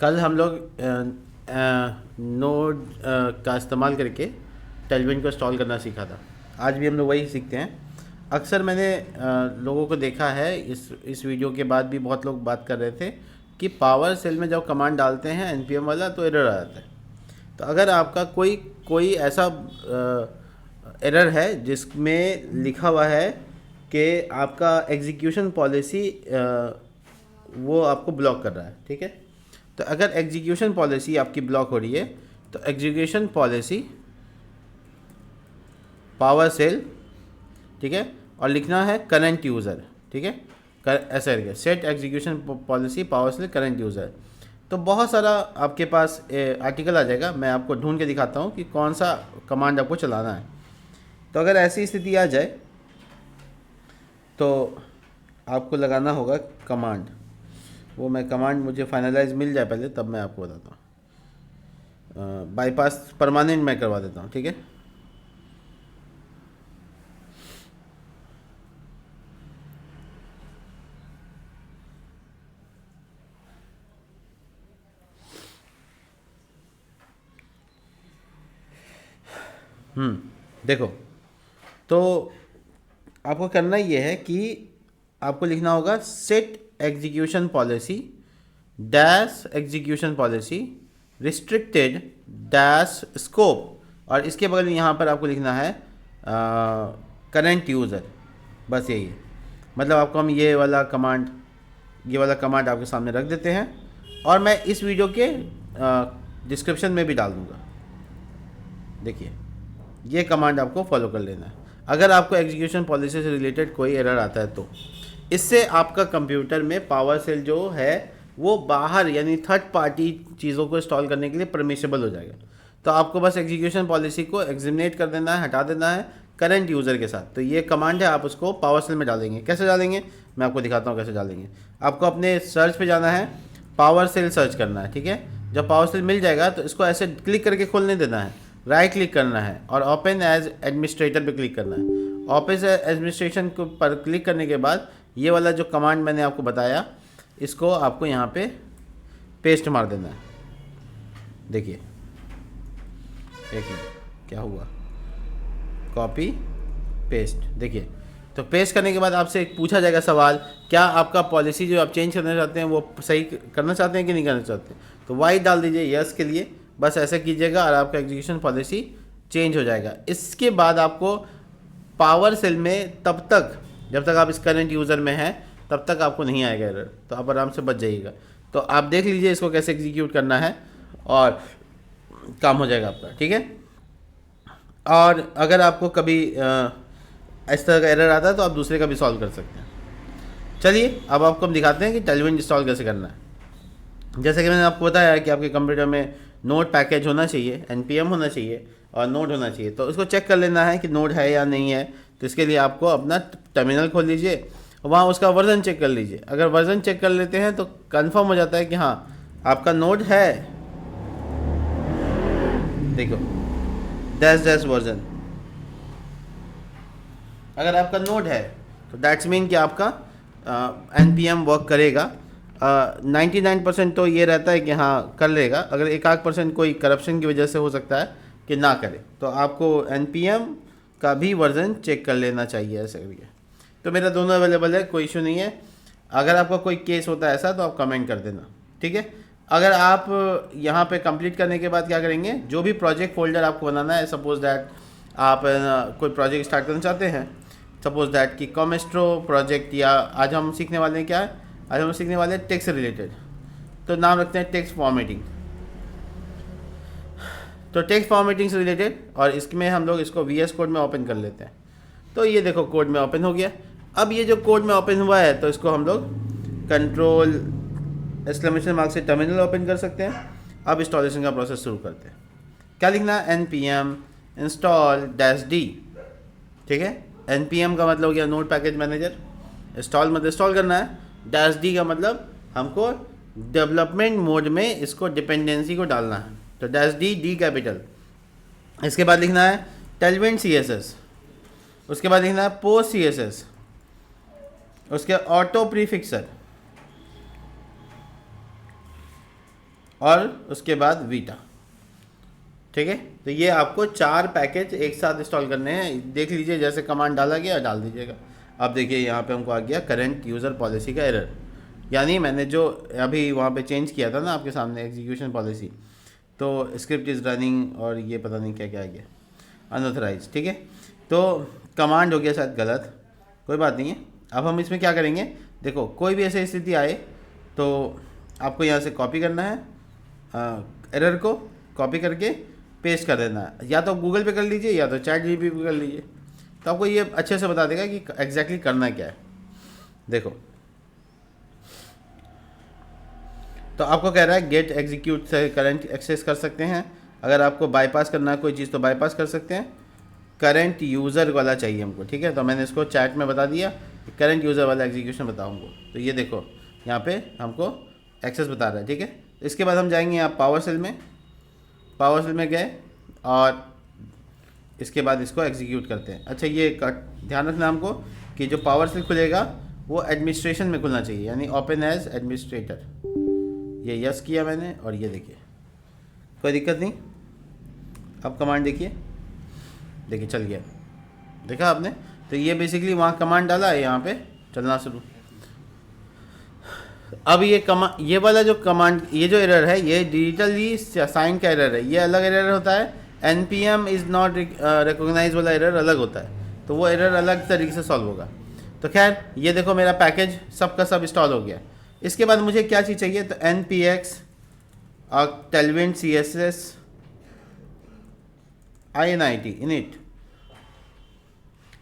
कल हम लोग नोड का इस्तेमाल करके टेलविन को इंस्टॉल करना सीखा था। आज भी हम लोग वही सीखते हैं। अक्सर मैंने लोगों को देखा है, इस वीडियो के बाद भी बहुत लोग बात कर रहे थे कि पावर सेल में जब कमांड डालते हैं एनपीएम वाला तो एरर आ जाता है। तो अगर आपका कोई कोई ऐसा एरर है जिसमें लिखा हुआ है कि आपका एग्जीक्यूशन पॉलिसी वो आपको ब्लॉक कर रहा है, ठीक है। तो अगर एग्जीक्यूशन पॉलिसी आपकी ब्लॉक हो रही है तो एग्जीक्यूशन पॉलिसी पावर सेल, ठीक है, और लिखना है करंट यूज़र, ठीक है। ऐसा करके set execution policy PowerShell current user. तो बहुत सारा आपके पास आर्टिकल आ जाएगा। मैं आपको ढूंढ के दिखाता हूँ कि कौन सा कमांड आपको चलाना है। तो अगर ऐसी स्थिति आ जाए तो आपको लगाना होगा कमांड। वो मैं कमांड मुझे फाइनलाइज मिल जाए पहले, तब मैं आपको बताता हूँ। बाईपास परमानेंट मैं करवा देता हूँ, ठीक है। देखो, तो आपको करना ये है कि आपको लिखना होगा set execution policy dash execution policy restricted dash scope, और इसके बगल में यहाँ पर आपको लिखना है करंट यूज़र। बस यही है। मतलब आपको हम ये वाला कमांड आपके सामने रख देते हैं, और मैं इस वीडियो के डिस्क्रिप्शन में भी डाल दूँगा। देखिए, ये कमांड आपको फॉलो कर लेना है अगर आपको एग्जीक्यूशन पॉलिसी से रिलेटेड कोई एरर आता है तो। इससे आपका कंप्यूटर में पावर सेल जो है वो बाहर यानी थर्ड पार्टी चीज़ों को इंस्टॉल करने के लिए परमिशेबल हो जाएगा। तो आपको बस एग्जीक्यूशन पॉलिसी को एग्जिमिनेट कर देना है, हटा देना है करंट यूज़र के साथ। तो ये कमांड है, आप उसको पावर सेल में डालेंगे। कैसे डालेंगे मैं आपको दिखाता हूँ कैसे डालेंगे। आपको अपने सर्च पे जाना है, पावर सेल सर्च करना है, ठीक है। जब पावर सेल मिल जाएगा तो इसको ऐसे क्लिक करके खोलने देना है, राइट क्लिक करना है और ओपन एज एडमिनिस्ट्रेटर पे क्लिक करना है। ओपन एज एडमिनिस्ट्रेशन पर क्लिक करने के बाद ये वाला जो कमांड मैंने आपको बताया इसको आपको यहाँ पे पेस्ट मार देना है। देखिए, एक मिनट, क्या हुआ, कॉपी पेस्ट। देखिए, तो पेस्ट करने के बाद आपसे एक पूछा जाएगा सवाल, क्या आपका पॉलिसी जो आप चेंज करना चाहते हैं वो सही करना चाहते हैं कि नहीं करना चाहते। तो वाई डाल दीजिए यस के लिए। बस ऐसा कीजिएगा और आपका एग्जीक्यूशन पॉलिसी चेंज हो जाएगा। इसके बाद आपको पावर सेल में तब तक जब तक आप इस करंट यूज़र में हैं तब तक आपको नहीं आएगा एरर, तो आप आराम से बच जाइएगा। तो आप देख लीजिए इसको कैसे एग्जीक्यूट करना है और काम हो जाएगा आपका, ठीक है। और अगर आपको कभी इस तरह का एरर आता है तो आप दूसरे का भी सॉल्व कर सकते हैं। चलिए अब आपको हम दिखाते हैं कि टेलविन इंस्टॉल कैसे करना है। जैसे कि मैंने आपको बताया कि आपके कंप्यूटर में नोड पैकेज होना चाहिए, एनपीएम होना चाहिए और नोड होना चाहिए। तो इसको चेक कर लेना है कि नोड है या नहीं है। तो इसके लिए आपको अपना टर्मिनल खोल लीजिए, वहाँ उसका वर्जन चेक कर लीजिए। अगर वर्जन चेक कर लेते हैं तो कंफर्म हो जाता है कि हाँ आपका नोड है। देखो, डैश डैश वर्जन, अगर आपका नोड है तो दैट्स मीन कि आपका एनपीएम वर्क करेगा। 99% तो ये रहता है कि हाँ कर लेगा। अगर 1-8% कोई करप्शन की वजह से हो सकता है कि ना करे, तो आपको एनपीएम का भी वर्जन चेक कर लेना चाहिए ऐसे करके। तो मेरा दोनों अवेलेबल है, कोई इशू नहीं है। अगर आपका कोई केस होता है ऐसा तो आप कमेंट कर देना, ठीक है। अगर आप यहाँ पे कंप्लीट करने के बाद क्या करेंगे, जो भी प्रोजेक्ट फोल्डर आपको बनाना है, सपोज दैट आप कोई प्रोजेक्ट स्टार्ट करना चाहते हैं, सपोज दैट कि कॉमेस्ट्रो प्रोजेक्ट, या आज हम सीखने वाले हैं क्या है, आज हम सीखने वाले हैं टेक्स्ट से रिलेटेड। तो नाम रखते हैं टेक्स्ट फॉर्मेटिंग। तो टेक्स्ट फॉर्मेटिंग से रिलेटेड, और इसमें हम लोग इसको वीएस कोड में ओपन कर लेते हैं। तो ये देखो कोड में ओपन हो गया। अब ये जो कोड में ओपन हुआ है तो इसको हम लोग कंट्रोल एक्सक्लेमेशन मार्क से टर्मिनल ओपन कर सकते हैं। अब इंस्टॉलेशन का प्रोसेस शुरू करते हैं। क्या लिखना है, npm install -d, ठीक है। npm का मतलब हो गया नोड पैकेज मैनेजर, इंस्टॉल मतलब इंस्टॉल करना है, -d का मतलब हमको डेवलपमेंट मोड में इसको डिपेंडेंसी को डालना है। तो -d, d कैपिटल। इसके बाद लिखना है टेलविन CSS, उसके बाद लिखना है पोस्ट CSS, उसके ऑटो प्रीफिक्सर, और उसके बाद वीटा। ठीक है, तो ये आपको 4 पैकेज एक साथ इंस्टॉल करने हैं। देख लीजिए, जैसे कमांड डाला गया डाल दीजिएगा। अब देखिए यहाँ पे हमको आ गया करंट यूज़र पॉलिसी का एरर, यानी मैंने जो अभी वहाँ पे चेंज किया था ना आपके सामने एग्जीक्यूशन पॉलिसी, तो स्क्रिप्ट इज़ रनिंग और ये पता नहीं क्या क्या आ गया अनऑथराइज। ठीक है, तो कमांड हो गया शायद गलत, कोई बात नहीं है। अब हम इसमें क्या करेंगे, देखो कोई भी ऐसी स्थिति आए तो आपको यहाँ से कॉपी करना है, एरर को कॉपी करके पेस्ट कर देना है। या तो गूगल पे कर लीजिए या तो चैट जीपीटी पे कर लीजिए, तो आपको ये अच्छे से बता देगा कि एग्जैक्टली करना क्या है। देखो, तो आपको कह रहा है गेट एग्जीक्यूट से करंट एक्सेस कर सकते हैं। अगर आपको बाईपास करना है कोई चीज़ तो बाईपास कर सकते हैं। करंट यूज़र वाला चाहिए हमको, ठीक है, तो मैंने इसको चैट में बता दिया कि करंट यूज़र वाला एग्जीक्यूशन बताऊँगा। तो ये देखो यहाँ पे हमको एक्सेस बता रहा है। ठीक है, इसके बाद हम जाएंगे यहाँ पावर सेल में, पावर सेल में गए और इसके बाद इसको एग्जीक्यूट करते हैं। अच्छा, ये ध्यान रखना हमको कि जो पावर सेल खुलेगा वो एडमिनिस्ट्रेशन में खुलना चाहिए, यानी ओपन एज एडमिनिस्ट्रेटर। ये यस किया मैंने और ये देखिए कोई दिक्कत नहीं। अब कमांड देखिए चल गया, देखा आपने। तो ये बेसिकली वहाँ कमांड डाला है, यहाँ पे चलना शुरू। अब ये वाला जो कमांड, ये जो एरर है ये डिजिटली साइन का एरर है, ये अलग एरर होता है। npm इज़ नॉट रिकॉग्नाइज वाला एरर अलग होता है, तो वो एरर अलग तरीके से सॉल्व होगा। तो खैर ये देखो मेरा पैकेज सब का सब इंस्टॉल हो गया। इसके बाद मुझे क्या चीज़ चाहिए, तो npx tailwind css init init।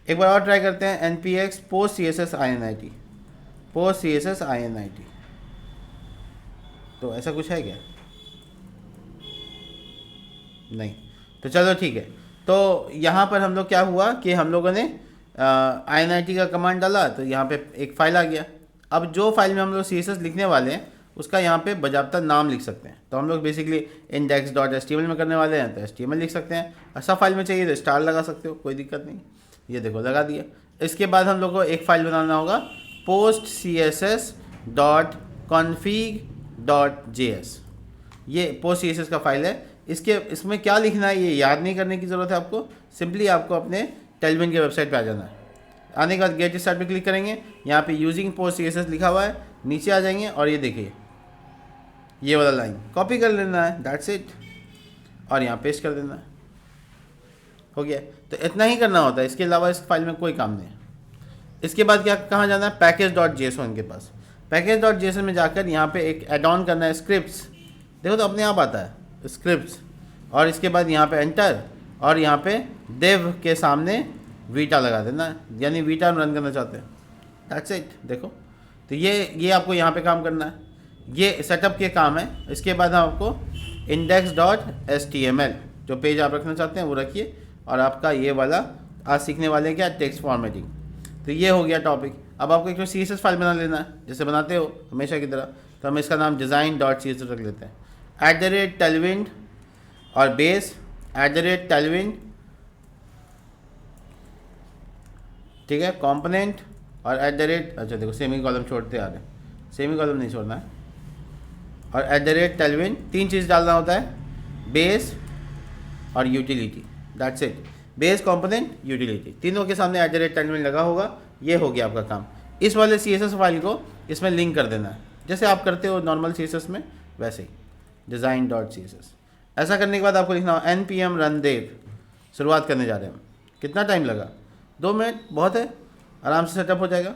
एक बार और ट्राई करते हैं, npx post css init। तो ऐसा कुछ है क्या, नहीं, तो चलो ठीक है। तो यहाँ पर हम लोग क्या हुआ कि हम लोगों ने init का कमांड डाला, तो यहाँ पे एक फ़ाइल आ गया। अब जो फाइल में हम लोग css लिखने वाले हैं उसका यहाँ पे बजाबता नाम लिख सकते हैं। तो हम लोग बेसिकली index.html में करने वाले हैं तो html लिख सकते हैं। अच्छा फाइल में चाहिए तो स्टार लगा सकते हो, कोई दिक्कत नहीं। ये देखो लगा दिया। इसके बाद हम लोग को एक फ़ाइल बनाना होगा postcss.config.js। ये पोस्ट सी एस एस का फाइल है। इसमें क्या लिखना है ये याद नहीं करने की ज़रूरत है आपको, सिंपली आपको अपने टेलविन के वेबसाइट पे आ जाना है। आने के बाद गेट स्टार्ट पे क्लिक करेंगे, यहाँ पे using PostCSS लिखा हुआ है, नीचे आ जाएंगे और ये देखिए ये वाला लाइन कॉपी कर लेना है, दैट्स इट, और यहाँ पेस्ट कर देना है, हो गया। तो इतना ही करना होता है, इसके अलावा इस फाइल में कोई काम नहीं है। इसके बाद क्या कहाँ जाना है, पैकेज.json के पास। पैकेज.json में जाकर यहाँ पे एक एड ऑन करना है स्क्रिप्ट्स, देखो तो अपने आप आता है स्क्रिप्ट्स, और इसके बाद यहाँ पे एंटर और यहाँ पे देव के सामने वीटा लगा देना, यानी वीटा रन करना चाहते हैं, दैट्स इट। देखो तो ये आपको यहाँ पे काम करना है, ये सेटअप के काम है। इसके बाद आपको index.html जो पेज आप रखना चाहते हैं वो रखिए, और आपका ये वाला आज सीखने वाले हैं क्या, टेक्स्ट फॉर्मेटिंग। तो ये हो गया टॉपिक। अब आपको एक सी एस एस फाइल बना लेना है जैसे बनाते हो हमेशा की तरह। तो हम इसका नाम design.css रख लेते हैं, @tailwind और बेस @tailwind, ठीक है, कंपोनेंट और अच्छा देखो सेमी कॉलम छोड़ते आ रहे हैं, सेमी कॉलम नहीं छोड़ना है, और @tailwind। 3 चीज़ डालना होता है, बेस और utility, that's it. Base, component, utility, तीनों के सामने @tailwind लगा होगा। ये हो गया आपका काम। इस वाले CSS फाइल को इसमें लिंक कर देना है, जैसे आप करते हो नॉर्मल CSS में वैसे ही, design.css। ऐसा करने के बाद आपको लिखना हो npm run dev, शुरुआत करने जा रहे हैं हम। कितना टाइम लगा, 2 मिनट बहुत है, आराम से सेटअप हो जाएगा।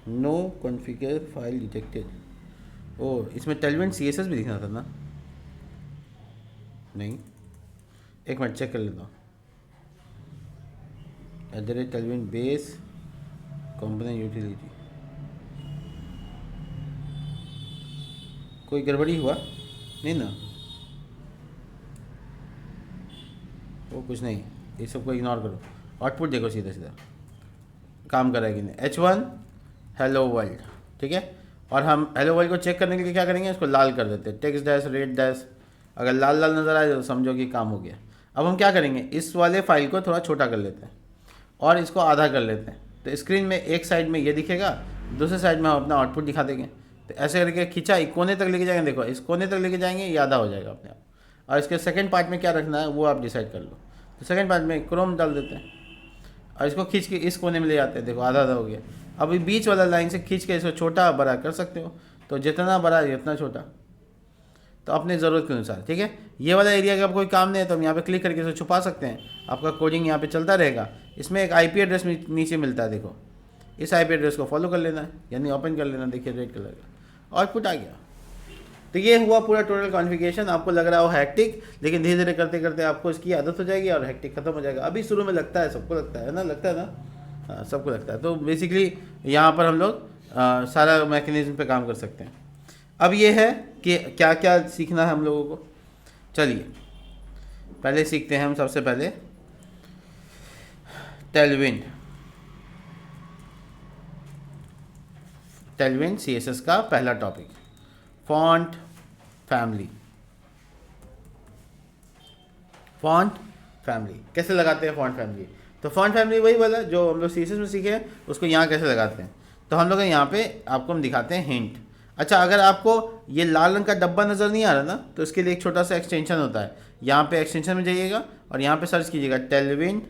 नो कॉन्फ़िगर फाइल डिटेक्टेड, ओ इसमें tailwind CSS भी लिखना था ना, नहीं, एक मिनट चेक कर लेता हूँ। @tailwind बेस कंपोनेंट यूटिलिटी, कोई गड़बड़ी हुआ नहीं ना, वो कुछ नहीं, ये सबको इग्नोर करो। आउटपुट देखो सीधा सीधा काम कर रहा है कि नहीं। H1 हेलो वर्ल्ड, ठीक है। और हम हेलो वर्ल्ड को चेक करने के लिए क्या करेंगे, इसको लाल कर देते हैं, टेक्स्ट डैश रेड डैश, अगर लाल लाल नज़र आए तो समझो कि काम हो गया। अब हम क्या करेंगे, इस वाले फाइल को थोड़ा छोटा कर लेते हैं और इसको आधा कर लेते हैं। तो स्क्रीन में एक साइड में ये दिखेगा दूसरे साइड में हम अपना आउटपुट दिखा देंगे। तो ऐसे करके खींचा, एक कोने तक लेके जाएंगे, देखो इस कोने तक लेके जाएंगे, ये आधा हो जाएगा अपने आप। और इसके सेकंड पार्ट में क्या रखना है वो आप डिसाइड कर लो। तो सेकंड पार्ट में क्रोम डाल देते हैं और इसको खींच के इस कोने में ले जाते हैं, देखो आधा आधा हो गया। अभी बीच वाला लाइन से खींच के इसको छोटा बड़ा कर सकते हो, तो जितना बड़ा जितना छोटा, तो अपने ज़रूरत के अनुसार, ठीक है। ये वाला एरिया का कोई काम नहीं है तो हम यहाँ पे क्लिक करके इसे छुपा सकते हैं, आपका कोडिंग यहाँ पे चलता रहेगा। इसमें एक आईपी एड्रेस नीचे मिलता है, देखो इस आईपी एड्रेस को फॉलो कर लेना है, यानी ओपन कर लेना, देखिए रेड कलर का आउटपुट आ गया। तो ये हुआ पूरा टोटल कॉन्फ़िगरेशन। आपको लग रहा हो हैक्टिक, लेकिन धीरे धीरे करते करते आपको इसकी आदत हो जाएगी और हैक्टिक खत्म हो जाएगा। अभी शुरू में लगता है, सबको लगता है ना, लगता है ना, हाँ सबको लगता है। तो बेसिकली यहाँ पर हम लोग सारा मैकेनिज्म पे काम कर सकते हैं। अब ये है कि क्या क्या सीखना है हम लोगों को। चलिए पहले सीखते हैं हम सबसे पहले टेलविंड। टेलविंड CSS का पहला topic, font family. Font family कैसे लगाते हैं फॉन्ट फैमिली? तो फॉन्ट फैमिली वही वाला जो हम लोग CSS में सीखे हैं, उसको यहाँ कैसे लगाते हैं। तो हम लोग यहाँ पे आपको हम दिखाते हैं हिंट। अच्छा, अगर आपको ये लाल रंग का डब्बा नज़र नहीं आ रहा ना, तो इसके लिए एक छोटा सा एक्सटेंशन होता है। यहाँ पे एक्सटेंशन में जाइएगा और यहाँ पे सर्च कीजिएगा टेलविंड,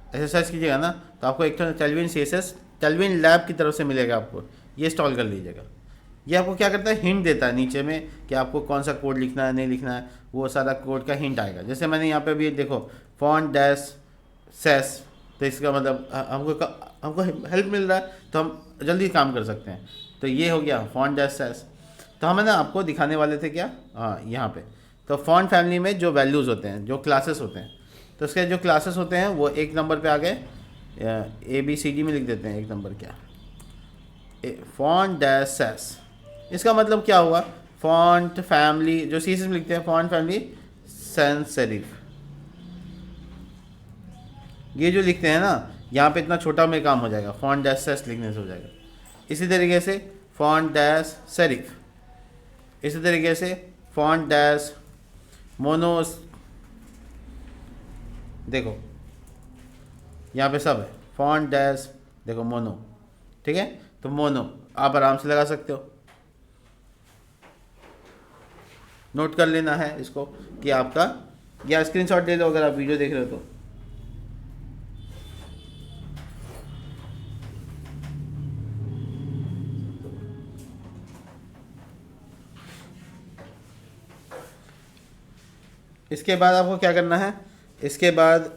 ऐसे सर्च कीजिएगा ना, तो आपको एक टेलविंड CSS टेलविंड लैब की तरफ से मिलेगा। आपको ये इंस्टॉल कर लीजिएगा। ये आपको क्या करता है, हिंट देता है नीचे में कि आपको कौन सा कोड लिखना है नहीं लिखना है, वो सारा कोड का हिंट आएगा। जैसे मैंने यहाँ पे भी देखो फॉन्ट डैश सेस, तो इसका मतलब हमको हेल्प मिल रहा है, तो हम जल्दी काम कर सकते हैं। तो ये हो गया फॉन्ट डैश सेस। तो हमें ना आपको दिखाने वाले थे क्या, हाँ यहाँ पे। तो फॉन्ट फैमिली में जो वैल्यूज़ होते हैं, जो क्लासेस होते हैं, तो उसके जो क्लासेस होते हैं वो एक नंबर पे आ गए, ABCD में लिख देते हैं एक नंबर क्या, फॉन्ट डैश सेस। इसका मतलब क्या हुआ, फॉन्ट फैमिली जो CSS में लिखते हैं, फॉन्ट फैमिली सैंस सेरिफ, ये जो लिखते हैं ना, यहाँ पे इतना छोटा में काम हो जाएगा, फॉन्ट डैश सेस लिखने से हो जाएगा। इसी तरीके से फॉन्ट डैश सेरिफ, इसी तरीके से फॉन्ट डैश मोनोस, देखो यहाँ पे सब है, फॉन्ट डैश देखो मोनो, ठीक है। तो मोनो आप आराम से लगा सकते हो, नोट कर लेना है इसको कि आपका, या स्क्रीनशॉट ले लो अगर आप वीडियो देख रहे हो तो। इसके बाद आपको क्या करना है, इसके बाद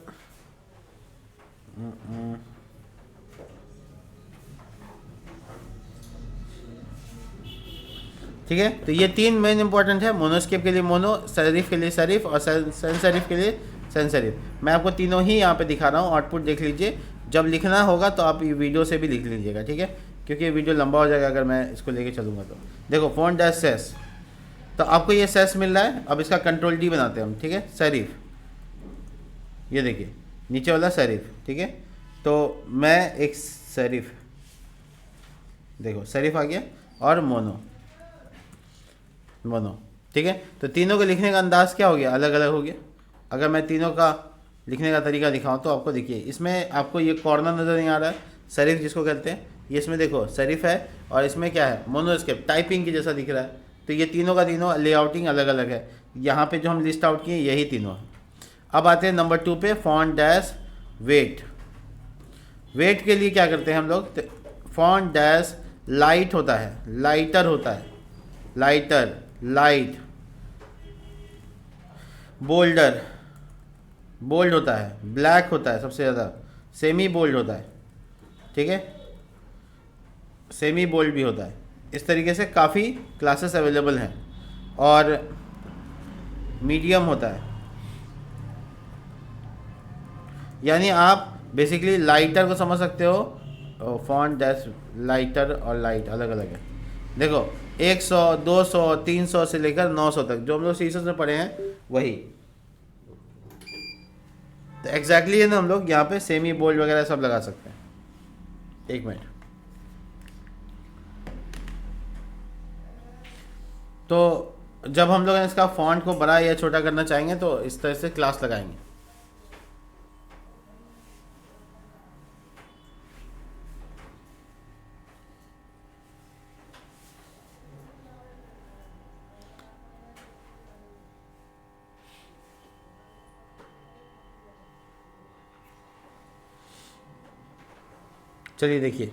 ठीक है। तो ये तीन मेन इंपॉर्टेंट है, मोनोस्केप के लिए मोनो, सेरिफ के लिए सेरिफ और सैंस सेरिफ के लिए सैंस सेरिफ। मैं आपको तीनों ही यहाँ पे दिखा रहा हूँ, आउटपुट देख लीजिए। जब लिखना होगा तो आप ये वीडियो से भी लिख लीजिएगा, ठीक है, क्योंकि ये वीडियो लंबा हो जाएगा अगर मैं इसको लेके चलूँगा तो। देखो फॉन्ट डैश सेस, तो आपको ये सेस मिल रहा है। अब इसका कंट्रोल D बनाते हैं हम, ठीक है। सेरिफ, ये देखिए नीचे वाला सेरिफ, ठीक है। तो मैं एक सेरिफ, देखो सेरिफ आ गया, और मोनो, मोनो, ठीक है। तो तीनों के लिखने का अंदाज़ क्या हो गया, अलग अलग हो गया। अगर मैं तीनों का लिखने का तरीका दिखाऊं तो आपको देखिए, इसमें आपको ये कॉर्नर नज़र नहीं आ रहा है, सेरिफ जिसको कहते हैं, ये इसमें देखो सेरिफ है, और इसमें क्या है, मोनोस्केप, टाइपिंग की जैसा दिख रहा है। तो ये तीनों का तीनों लेआउटिंग अलग अलग है। यहाँ पे जो हम लिस्ट आउट किए यही तीनों हैं। अब आते हैं नंबर 2 पे, फॉन्ट डैश वेट। वेट के लिए क्या करते हैं हम लोग, फॉन्ट डैश लाइट होता है, लाइटर होता है, लाइटर, लाइट, बोल्डर, बोल्ड होता है, ब्लैक होता है सबसे ज़्यादा, सेमी बोल्ड होता है, ठीक है, सेमी बोल्ड भी होता है। इस तरीके से काफ़ी क्लासेस अवेलेबल हैं। और मीडियम होता है, यानी आप बेसिकली लाइटर को समझ सकते हो। फॉन्ट डैश लाइटर और लाइट अलग अलग है। देखो 100, 200, 300 से लेकर 900 तक जो हम लोग CSS में पढ़े हैं वही। तो एग्जैक्टली है ना, हम लोग यहाँ पे सेमी बोल्ड वगैरह सब लगा सकते हैं। एक मिनट, तो जब हम लोग इसका फॉन्ट को बड़ा या छोटा करना चाहेंगे तो इस तरह से क्लास लगाएंगे। चलिए देखिए,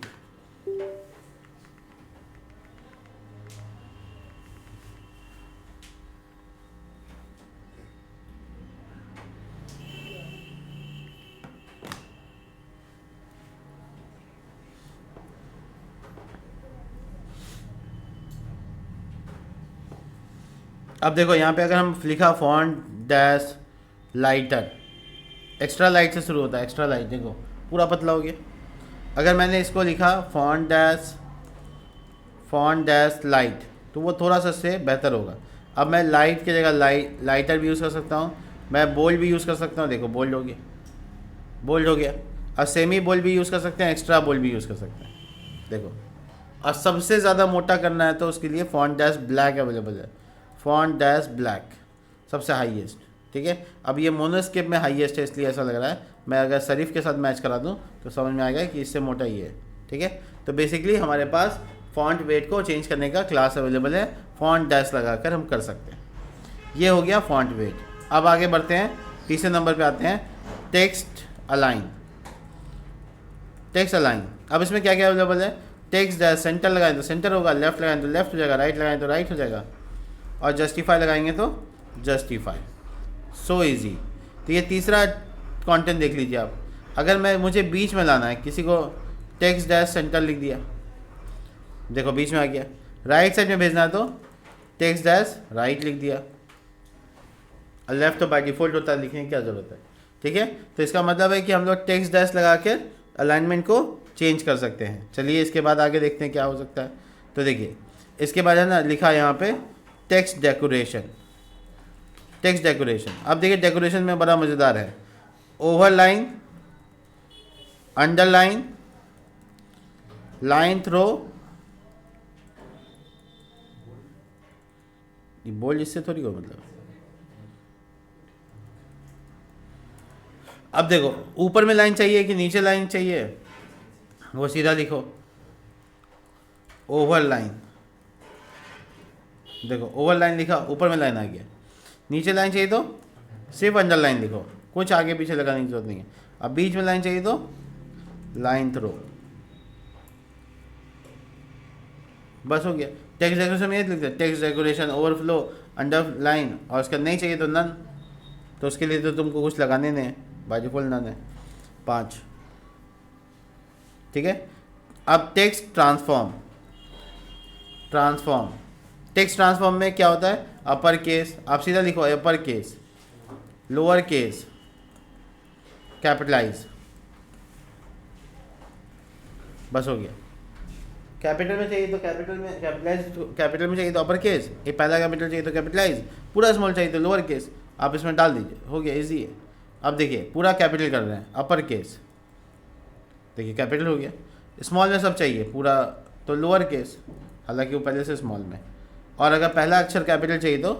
अब देखो यहाँ पे अगर हम लिखा font dash lighter, extra light से शुरू होता है, एक्स्ट्रा लाइट, देखो पूरा पतला हो गया। अगर मैंने इसको लिखा फॉन्ट डैश लाइट, तो वो थोड़ा सा से बेहतर होगा। अब मैं लाइट की जगह लाइटर भी यूज़ कर सकता हूँ, मैं बोल्ड भी यूज़ कर सकता हूँ, देखो बोल्ड हो गया, बोल्ड हो गया। और सेमी बोल्ड भी यूज़ कर सकते हैं, एक्स्ट्रा बोल्ड भी यूज़ कर सकते हैं, देखो। और सबसे ज़्यादा मोटा करना है तो उसके लिए फॉन्ट डैश ब्लैक अवेलेबल है, फॉन्ट डैश ब्लैक सबसे हाईएस्ट, ठीक है। अब ये मोनोस्केप में हाईएस्ट है इसलिए ऐसा लग रहा है, मैं अगर शरीफ के साथ मैच करा दूँ तो समझ में आएगा कि इससे मोटा ही है, ठीक है। तो बेसिकली हमारे पास फॉन्ट वेट को चेंज करने का क्लास अवेलेबल है, फॉन्ट डैश लगाकर हम कर सकते हैं। ये हो गया फॉन्ट वेट। अब आगे बढ़ते हैं, तीसरे नंबर पे आते हैं, टेक्स्ट अलाइन। टेक्स्ट अलाइन, अब इसमें क्या क्या अवेलेबल है, टेक्स्ट डैश सेंटर लगाएं तो सेंटर होगा, लेफ्ट लगाएं तो लेफ्ट हो जाएगा, राइट लगाएं तो राइट हो जाएगा, और जस्टिफाई लगाएंगे तो जस्टिफाई। So easy. तो ये तीसरा कंटेंट देख लीजिए आप। अगर मुझे बीच में लाना है, किसी को टेक्स्ट डैश सेंटर लिख दिया, देखो बीच में आ गया। राइट साइड में भेजना है तो टेक्स्ट डैश राइट लिख दिया, और लेफ्ट तो बाय डिफॉल्ट होता है, लिखने की क्या ज़रूरत है, ठीक है। तो इसका मतलब है कि हम लोग टेक्स्ट डैश लगा के अलाइनमेंट को चेंज कर सकते हैं। चलिए इसके बाद आगे देखते हैं क्या हो सकता है। तो देखिए इसके बाद है ना, लिखा है यहाँ पे टेक्स्ट डेकोरेशन। टेक्स्ट डेकोरेशन, अब देखिए डेकोरेशन में बड़ा मज़ेदार है, ओवरलाइन, अंडरलाइन, लाइन थ्रो, ये बोल्ड इससे थोड़ी हो मतलब। अब देखो ऊपर में लाइन चाहिए कि नीचे लाइन चाहिए, वो सीधा लिखो ओवरलाइन, देखो ओवरलाइन लिखा, ऊपर में लाइन आ गया। नीचे लाइन चाहिए तो सिर्फ अंडरलाइन लिखो, कुछ आगे पीछे लगाने की जरूरत नहीं है। अब बीच में लाइन चाहिए तो लाइन थ्रो, बस हो गया। टेक्स्ट डेकोरेशन में ये लिखते हैं, टेक्स्ट डेकोरेशन ओवरफ्लो अंडरलाइन, और उसका नहीं चाहिए तो नन, तो उसके लिए तो तुमको कुछ लगाने नहीं है, बाय डिफॉल्ट नन है। 5, ठीक है। अब टेक्स्ट ट्रांसफॉर्म, टेक्स्ट ट्रांसफॉर्म में क्या होता है, अपर केस, आप सीधा लिखो upper case, lower case, capitalize, बस हो गया। कैपिटल में चाहिए तो कैपिटल में कैपिटलाइज, कैपिटल में चाहिए तो अपर केस, ये पहला कैपिटल चाहिए तो कैपिटलाइज, पूरा स्मॉल चाहिए तो लोअर केस, आप इसमें डाल दीजिए, हो गया, इजी है। अब देखिए पूरा कैपिटल कर रहे हैं, अपर केस, देखिए कैपिटल हो गया। स्मॉल में सब चाहिए पूरा तो लोअर केस, हालांकि वो पहले से स्मॉल में, और अगर पहला अक्षर कैपिटल चाहिए तो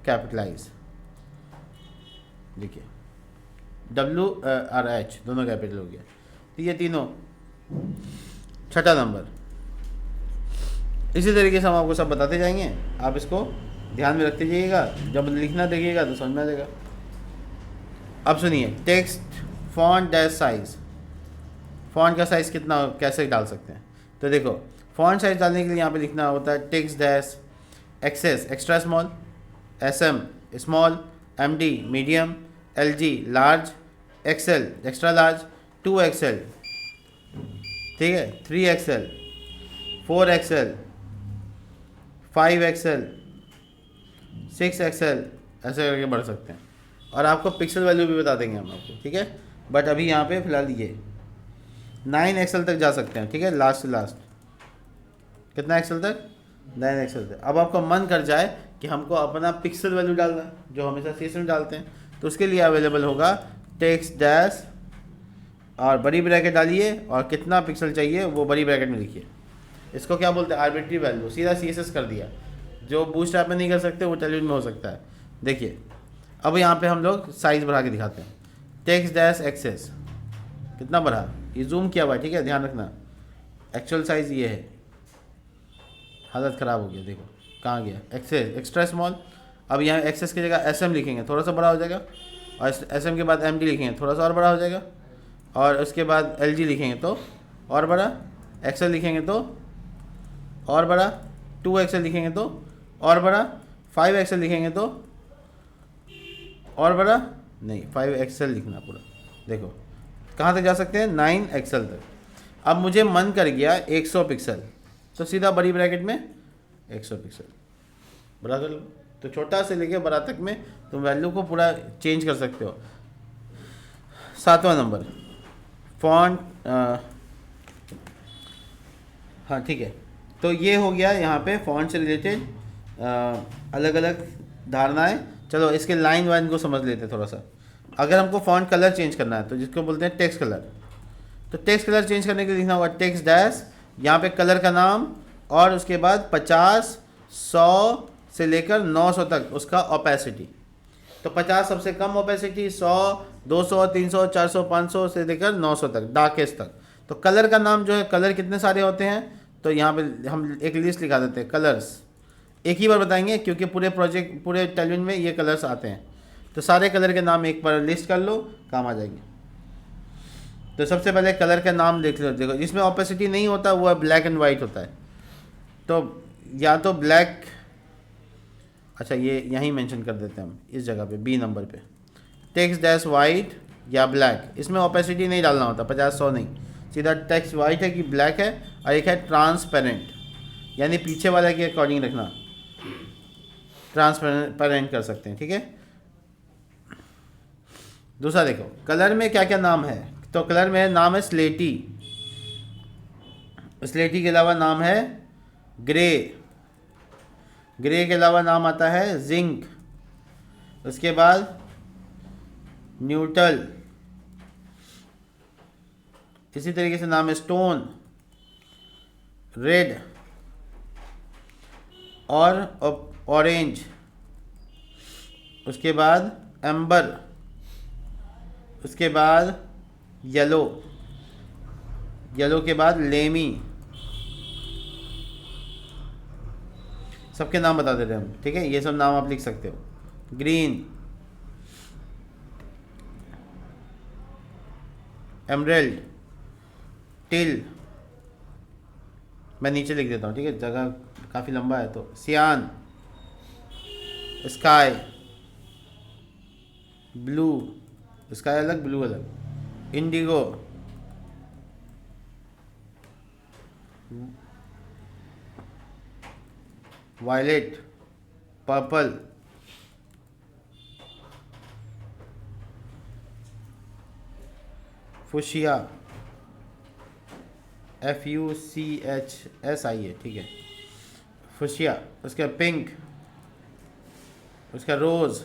कैपिटलाइज, देखिए WRH दोनों कैपिटल हो गया। तो ये तीनों। छठा नंबर, इसी तरीके से हम आपको सब बताते जाएंगे, आप इसको ध्यान में रखते जाइएगा, जब लिखना देखिएगा तो समझ में आ जाएगा। अब सुनिए, text font dash size, font का साइज़ कितना कैसे डाल सकते हैं। तो देखो फॉन्ट साइज डालने के लिए यहाँ पे लिखना होता है text dash XS extra small, SM small, MD medium, LG large, XL extra large, 2XL, ठीक है, 3XL, 4XL, 5XL, 6XL, ऐसे करके बढ़ सकते हैं। और आपको पिक्सल वैल्यू भी बता देंगे हम आपको, ठीक है। बट अभी यहाँ पे फिलहाल ये 9XL तक जा सकते हैं, ठीक है, लास्ट से लास्ट। कितना एक्सेल तक, 9XL तक। अब आपका मन कर जाए कि हमको अपना पिक्सल वैल्यू डालना है, जो हमेशा CS में डालते हैं, तो उसके लिए अवेलेबल होगा टेक्स्ट डैश और बड़ी ब्रैकेट डालिए, और कितना पिक्सल चाहिए वो बड़ी ब्रैकेट में लिखिए। इसको क्या बोलते हैं, आर्बिट्री वैल्यू, सीधा CSS कर दिया। जो बूस्ट ऐप में नहीं कर सकते वो टेलीविजन में हो सकता है। देखिए अब यहाँ पे हम लोग साइज़ बढ़ा के दिखाते हैं, टेक्स्ट डैश एक्सेस, कितना बढ़ा, ये जूम किया हुआ है, ठीक है, ध्यान रखना। एक्चुअल साइज़ ये है, हालत ख़राब हो गया, देखो कहाँ गया, एक्सेस एक्स्ट्रा स्मॉल। अब यहाँ एक्सेस की जगह SM लिखेंगे, थोड़ा सा बड़ा हो जाएगा, और SM के बाद MD लिखेंगे, थोड़ा सा और बड़ा हो जाएगा, और उसके बाद LG लिखेंगे तो और बड़ा, एक्सेल लिखेंगे तो और बड़ा, 2 एक्सेल लिखेंगे तो और बड़ा, 5 एक्सेल लिखेंगे तो और बड़ा, नहीं 5 एक्सेल लिखना पूरा। देखो कहाँ तक जा सकते हैं, 9 एक्सेल तक। अब मुझे मन कर गया 100 पिक्सल, तो सीधा बड़ी ब्रैकेट में 100 पिक्सल बड़ा कर लो। तो छोटा से लेके बड़ा तक में तुम वैल्यू को पूरा चेंज कर सकते हो। 7वां नंबर फॉन्ट, हाँ ठीक है। तो ये हो गया यहाँ पे फॉन्ट से रिलेटेड अलग अलग धारणाएं। चलो इसके लाइन वाइन को समझ लेते हैं थोड़ा सा। अगर हमको फॉन्ट कलर चेंज करना है तो जिसको बोलते हैं टेक्स्ट कलर, तो टेक्स्ट कलर चेंज करने के लिए लिखना होगा टेक्स्ट डैश, यहाँ पे कलर का नाम और उसके बाद 50, 100 से लेकर 900 तक उसका ओपेसिटी। तो 50 सबसे कम ओपेसिटी, 100, 200, 300, 400, 500 से लेकर 900 तक, डार्केस्ट तक। तो कलर का नाम जो है, कलर कितने सारे होते हैं, तो यहाँ पे हम एक लिस्ट लिखा देते हैं कलर्स। एक ही बार बताएंगे क्योंकि पूरे टेलविन में ये कलर्स आते हैं। तो सारे कलर के नाम एक बार लिस्ट कर लो, काम आ जाएगी। तो सबसे पहले कलर का नाम देख लो। देखो जिसमें ऑपेसिटी नहीं होता वो ब्लैक एंड वाइट होता है। तो या तो ब्लैक, अच्छा ये यहीं मेंशन कर देते हैं हम इस जगह पे, बी नंबर पे, टेक्स्ट डैश वाइट या ब्लैक। इसमें ऑपेसिटी नहीं डालना होता, 50, 100 नहीं, सीधा टेक्स्ट वाइट है कि ब्लैक है। और एक है ट्रांसपेरेंट, यानी पीछे वाले के अकॉर्डिंग रखना, ट्रांसपेरेंट कर सकते हैं, ठीक है। दूसरा देखो कलर में क्या क्या नाम है। तो कलर में नाम है स्लेटी, स्लेटी के अलावा नाम है ग्रे, ग्रे के अलावा नाम आता है जिंक, उसके बाद न्यूट्रल, इसी तरीके से नाम है स्टोन, रेड और ऑरेंज, उसके बाद एम्बर, उसके बाद येलो, येलो के बाद लेमी। सबके नाम बता देते हैं हम, ठीक है। ये सब नाम आप लिख सकते हो। ग्रीन, एमरेल्ड, टिल, मैं नीचे लिख देता हूँ, ठीक है, जगह काफ़ी लंबा है। तो सियान, स्काई, ब्लू, स्काई अलग ब्लू अलग, indigo, violet, purple, fuchsia, FUCHSIA, ठीक है, फुशिया। उसका पिंक, उसका रोज़।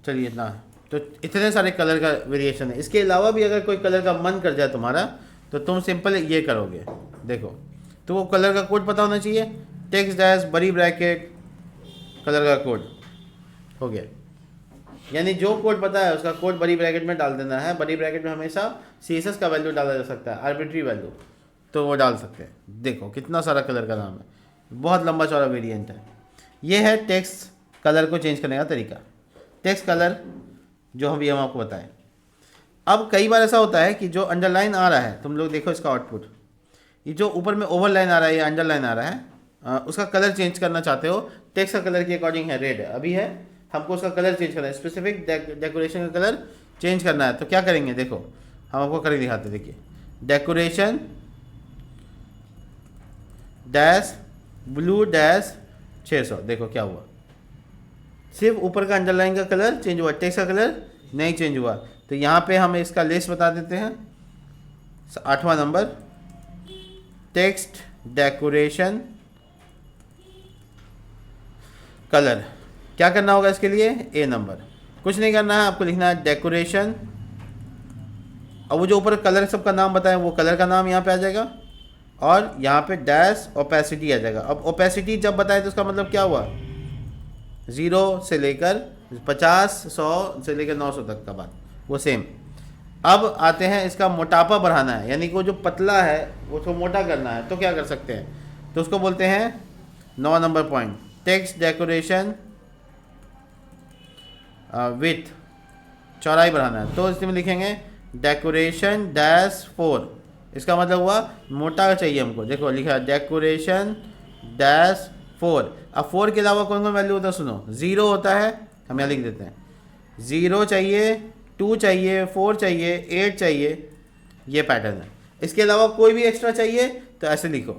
चलिए इतना, तो इतने सारे कलर का वेरिएशन है। इसके अलावा भी अगर कोई कलर का मन कर जाए तुम्हारा तो तुम सिंपल ये करोगे। देखो तो वो कलर का कोड पता होना चाहिए, टेक्स्ट डैश बड़ी ब्रैकेट कलर का कोड हो गया। यानी जो कोड पता है उसका कोड बड़ी ब्रैकेट में डाल देना है। बड़ी ब्रैकेट में हमेशा CSS का वैल्यू डाला जा सकता है, आर्बिट्री वैल्यू, तो वो डाल सकते हैं। देखो कितना सारा कलर का नाम है, बहुत लंबा चौड़ा वेरिएंट है। ये है टेक्स्ट कलर को चेंज करने का तरीका, टेक्स्ट कलर जो हम आपको बताएं। अब कई बार ऐसा होता है कि जो अंडरलाइन आ रहा है, तुम लोग देखो इसका आउटपुट, ये जो ऊपर में ओवरलाइन आ रहा है या अंडरलाइन आ रहा है, उसका कलर चेंज करना चाहते हो। टेक्स्ट का कलर के अकॉर्डिंग है, रेड अभी है, हमको उसका कलर चेंज करना है, स्पेसिफिक डेकोरेशन का कलर चेंज करना है। तो क्या करेंगे, देखो हम आपको करके दिखाते हैं। देखिए डेकोरेशन डैश ब्लू डैश 600, देखो क्या हुआ, सिर्फ ऊपर का अंडरलाइन का कलर चेंज हुआ, टेक्स्ट का कलर नहीं चेंज हुआ। तो यहाँ पे हम इसका लिस्ट बता देते हैं। 8वां नंबर, टेक्स्ट डेकोरेशन कलर। क्या करना होगा इसके लिए, A नंबर, कुछ नहीं करना है, आपको लिखना है डेकोरेशन। और वो जो ऊपर कलर सबका नाम बताएं वो कलर का नाम यहाँ पे आ जाएगा, और यहाँ पे डैश ओपेसिटी आ जाएगा। अब ओपेसिटी जब बताए तो उसका मतलब क्या हुआ, 0 से लेकर 50, 100 से लेकर 900 तक का बात, वो सेम। अब आते हैं इसका मोटापा बढ़ाना है, यानी कि वो जो पतला है वो तो मोटा करना है। तो क्या कर सकते हैं, तो उसको बोलते हैं 9 number point, text decoration with, चौड़ाई बढ़ाना है। तो इसमें लिखेंगे डेकोरेशन डैश 4, इसका मतलब हुआ मोटा चाहिए हमको। देखो लिखा है डेकोरेशन डैश 4। अब 4 के अलावा कौन कौन वैल्यू होता है सुनो, 0 होता है, हम यहाँ लिख देते हैं 0 चाहिए, 2 चाहिए, 4 चाहिए, 8 चाहिए, ये पैटर्न है। इसके अलावा कोई भी एक्स्ट्रा चाहिए तो ऐसे लिखो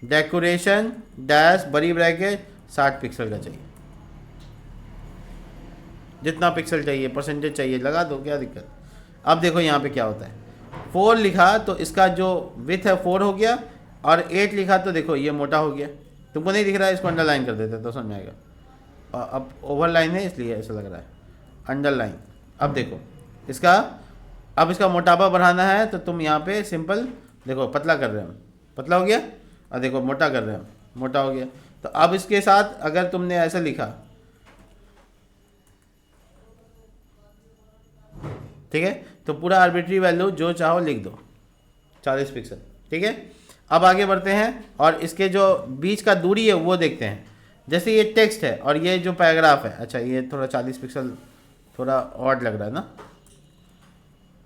डेकोरेशन डैश बड़ी ब्रैकेट 60 पिक्सल का चाहिए, जितना पिक्सल चाहिए परसेंटेज चाहिए लगा दो, क्या दिक्कत। अब देखो यहाँ पे क्या होता है, 4 लिखा तो इसका जो विथ है 4 हो गया, और 8 लिखा तो देखो ये मोटा हो गया। तुमको नहीं दिख रहा है, इसको अंडरलाइन कर देते तो समझ में आएगा। और अब ओवरलाइन है इसलिए ऐसा लग रहा है, अंडरलाइन। अब देखो इसका, अब इसका मोटापा बढ़ाना है तो तुम यहाँ पे सिंपल देखो पतला कर रहे हो, पतला हो गया, और देखो मोटा कर रहे हो, मोटा हो गया। तो अब इसके साथ अगर तुमने ऐसा लिखा, ठीक है, तो पूरा आर्बिट्री वैल्यू जो चाहो लिख दो 40 पिक्सल, ठीक है। अब आगे बढ़ते हैं और इसके जो बीच का दूरी है वो देखते हैं। जैसे ये टेक्स्ट है और ये जो पैराग्राफ है, अच्छा ये थोड़ा 40 पिक्सल थोड़ा ऑड लग रहा है ना,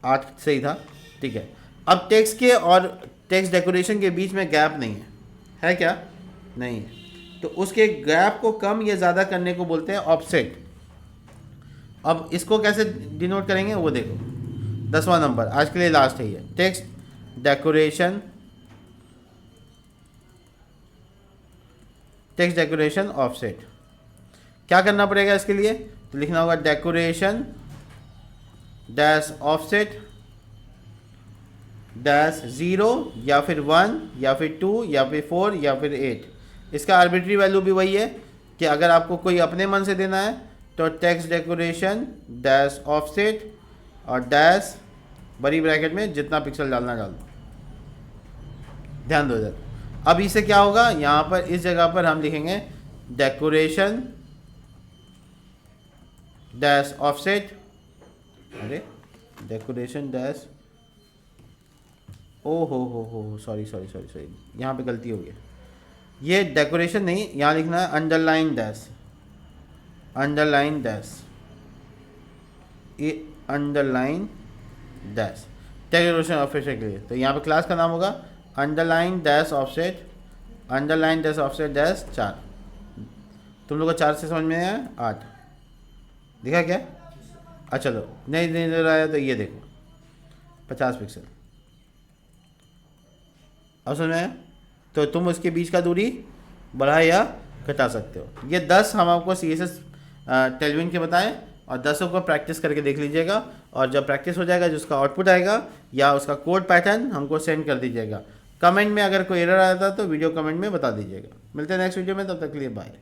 8 सही था, ठीक है। अब टेक्स्ट के और टेक्स्ट डेकोरेशन के बीच में गैप नहीं है क्या? नहीं है, तो उसके गैप को कम या ज़्यादा करने को बोलते हैं ऑफसेट। अब इसको कैसे डिनोट करेंगे वो देखो, 10वां नंबर आज के लिए लास्ट है ये, text decoration, text decoration offset. क्या करना पड़ेगा इसके लिए? तो लिखना होगा डेकोरेशन डैश ऑफसेट डैश 0 या फिर 1 या फिर 2 या फिर 4 या फिर 8। इसका आर्बिट्री वैल्यू भी वही है कि अगर आपको कोई अपने मन से देना है तो टेक्स्ट डेकोरेशन डैश ऑफसेट और डैश बड़ी ब्रैकेट में जितना पिक्सल डालना डाल दो। ध्यान दो इधर। अब इससे क्या होगा, यहाँ पर इस जगह पर हम लिखेंगे डेकोरेशन डैश ऑफसेट, अरे डेकोरेशन डैश, ओ हो सॉरी, यहाँ पे गलती हो गई, ये डेकोरेशन नहीं, यहाँ लिखना है अंडरलाइन डैश, अंडरलाइन डैश, ये अंडरलाइन डैश डेकोरेशन ऑफसेट के लिए। तो यहाँ पे क्लास का नाम होगा underline dash offset, underline dash offset dash 4। तुम लोग को 4 से समझ में आया? 8 दिखा क्या? अच्छा चलो, नहीं दे रहा है तो ये देखो 50 पिक्सल। अब समझ में आया? तो तुम उसके बीच का दूरी बढ़ा या घटा सकते हो। ये 10 हम आपको CSS टेलविन के बताएं, और 10 को प्रैक्टिस करके देख लीजिएगा, और जब प्रैक्टिस हो जाएगा जो उसका आउटपुट आएगा या उसका कोड पैटर्न हमको सेंड कर दीजिएगा। कमेंट में अगर कोई एरर आता है तो वीडियो कमेंट में बता दीजिएगा। मिलते हैं नेक्स्ट वीडियो में, तब तक के लिए बाय।